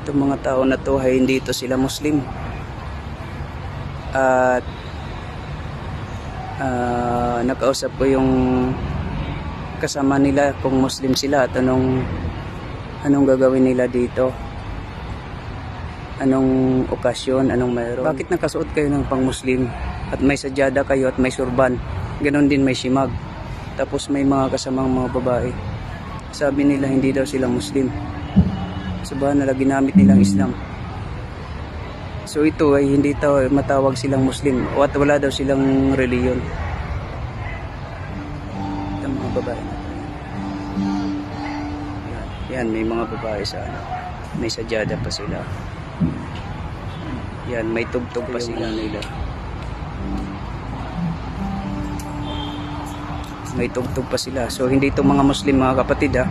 Itong mga tao na to ay hindi ito sila Muslim. At nakausap ko yung kasama nila kung Muslim sila at anong gagawin nila dito, anong okasyon, anong mayroon. Bakit nakasuot kayo ng pang Muslim at may sadyada kayo at may surban, ganon din may shimag, tapos may mga kasamang mga babae? Sabi nila hindi daw sila Muslim. Subhanallah, ginamit nilang Islam. So ito ay hindi matawag silang Muslim at wala daw silang reliyon. Ang mga babae na. Yan, may mga babae sa may sadyada pa sila. Yan, may tugtog pa sila nila. May tugtog pa sila. So hindi ito mga Muslim mga kapatid ha.